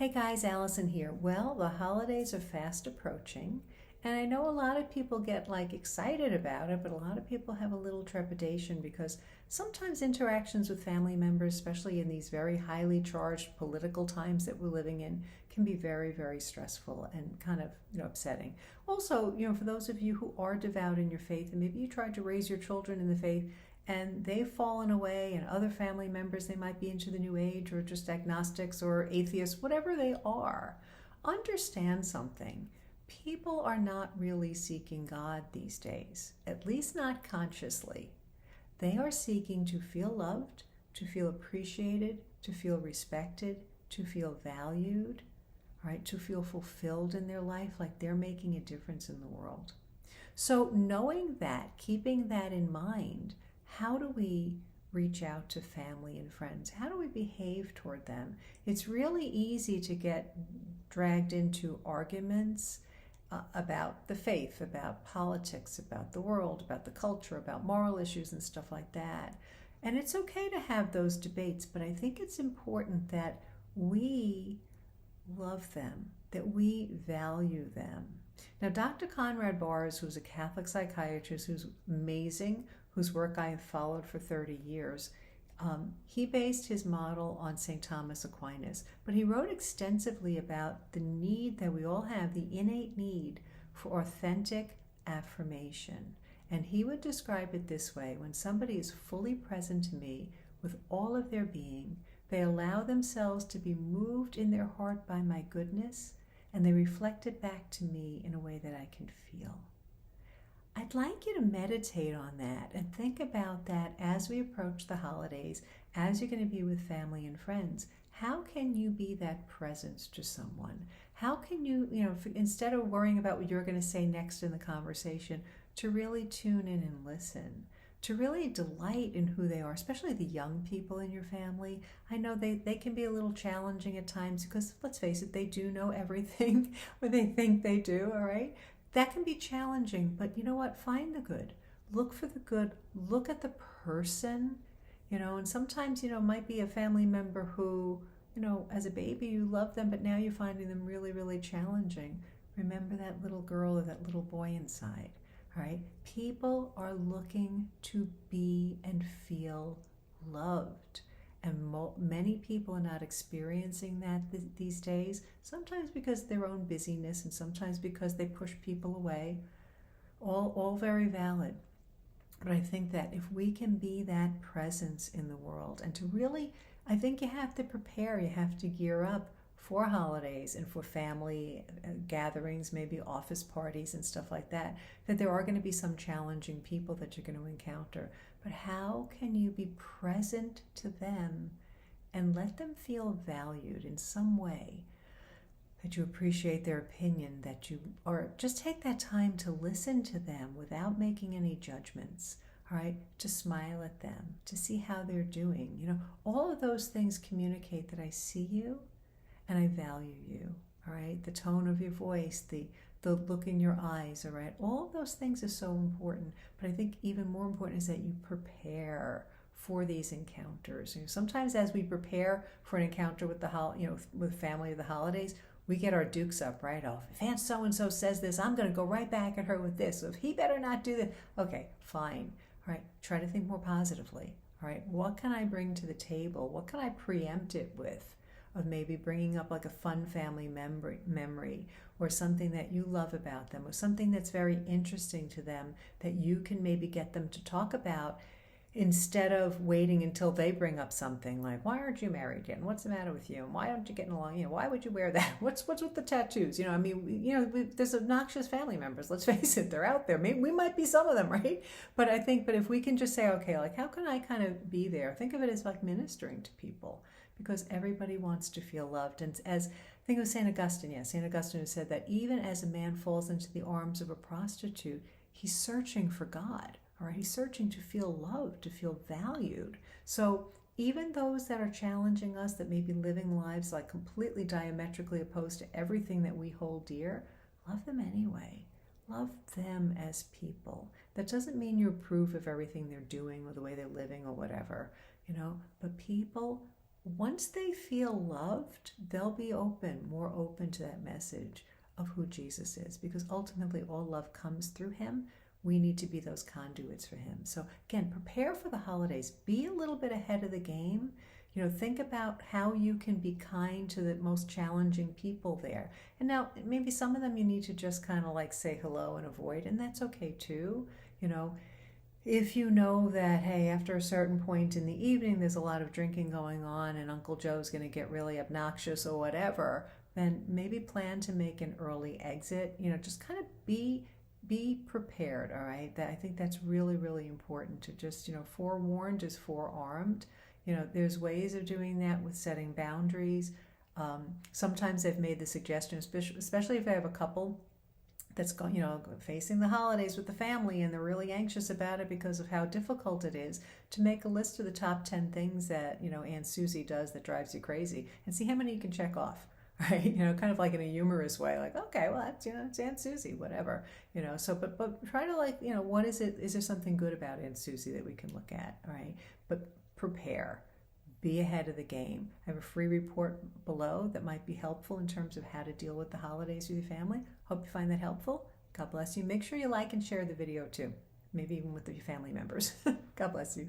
Hey guys, Allison here. Well, the holidays are fast approaching, and I know a lot of people get excited about it, but a lot of people have a little trepidation because sometimes interactions with family members, especially in these very highly charged political times that we're living in, can be very, very stressful and kind of, upsetting. Also, for those of you who are devout in your faith and maybe you tried to raise your children in the faith and they've fallen away, and other family members, they might be into the new age or just agnostics or atheists, whatever they are, understand something. People are not really seeking God these days, at least not consciously. They are seeking to feel loved, to feel appreciated, to feel respected, to feel valued, right? To feel fulfilled in their life, like they're making a difference in the world. So knowing that, keeping that in mind, how do we reach out to family and friends? How do we behave toward them? It's really easy to get dragged into arguments about the faith, about politics, about the world, about the culture, about moral issues and stuff like that. And it's okay to have those debates, but I think it's important that we love them, that we value them. Now, Dr. Conrad Bars, who's a Catholic psychiatrist who's amazing, whose work I have followed for 30 years, he based his model on St. Thomas Aquinas, but he wrote extensively about the need that we all have, the innate need for authentic affirmation. And he would describe it this way: when somebody is fully present to me with all of their being, they allow themselves to be moved in their heart by my goodness, and they reflect it back to me in a way that I can feel. I'd like you to meditate on that and think about that as we approach the holidays, as you're going to be with family and friends. How can you be that presence to someone? How can you, instead of worrying about what you're going to say next in the conversation, to really tune in and listen, to really delight in who they are, especially the young people in your family. I know they can be a little challenging at times because, let's face it, they do know everything, or they think they do, all right? That can be challenging, but you know what? Find the good. Look for the good. Look at the person, and sometimes, it might be a family member who, as a baby you love them, but now you're finding them really, really challenging. Remember that little girl or that little boy inside, all right? People are looking to be and feel loved. And many people are not experiencing that these days, sometimes because of their own busyness and sometimes because they push people away. All very valid. But I think that if we can be that presence in the world, and to really, I think you have to prepare, you have to gear up for holidays and for family gatherings, maybe office parties and stuff like that, that there are going to be some challenging people that you're going to encounter. But how can you be present to them and let them feel valued in some way, that you appreciate their opinion, or just take that time to listen to them without making any judgments, all right? To smile at them, to see how they're doing. All of those things communicate that I see you and I value you, all right? The tone of your voice, the look in your eyes, all right? All of those things are so important, but I think even more important is that you prepare for these encounters. Sometimes as we prepare for an encounter with with family of the holidays, we get our dukes up, right? Oh, if Aunt so-and-so says this, I'm going to go right back at her with this. So if he better not do this, okay, fine. All right, try to think more positively, all right? What can I bring to the table? What can I preempt it with? Of maybe bringing up like a fun family memory or something that you love about them, or something that's very interesting to them that you can maybe get them to talk about, instead of waiting until they bring up something like, why aren't you married yet? And what's the matter with you? And why aren't you getting along? Why would you wear that? What's with the tattoos? There's obnoxious family members. Let's face it, they're out there. Maybe we might be some of them, right? But if we can just say, okay, how can I kind of be there? Think of it as like ministering to people, because everybody wants to feel loved. And as I think it was St. Augustine, St. Augustine who said that even as a man falls into the arms of a prostitute, he's searching for God. All right, he's searching to feel loved, to feel valued. So even those that are challenging us, that may be living lives like completely diametrically opposed to everything that we hold dear, love them anyway. Love them as people. That doesn't mean you approve of everything they're doing or the way they're living or whatever, but people once they feel loved, they'll be more open to that message of who Jesus is, because ultimately all love comes through him. We need to be those conduits for him. So again, prepare for the holidays. Be a little bit ahead of the game. Think about how you can be kind to the most challenging people there. And now maybe some of them you need to just kind of like say hello and avoid, and that's okay too. If you know that, hey, after a certain point in the evening there's a lot of drinking going on and Uncle Joe's going to get really obnoxious or whatever, then maybe plan to make an early exit. Just kind of be prepared, all right? I think that's really, really important to just, forewarned is forearmed. There's ways of doing that with setting boundaries. Sometimes they've made the suggestion, especially if I have a couple that's going, facing the holidays with the family and they're really anxious about it because of how difficult it is, to make a list of the top 10 things that, Aunt Susie does that drives you crazy, and see how many you can check off, right? Kind of like in a humorous way, like, okay, well, that's, it's Aunt Susie, whatever, so, but try to like, what is it? Is there something good about Aunt Susie that we can look at, all right? But prepare. Be ahead of the game. I have a free report below that might be helpful in terms of how to deal with the holidays with your family. Hope you find that helpful. God bless you. Make sure you like and share the video too, maybe even with your family members. God bless you.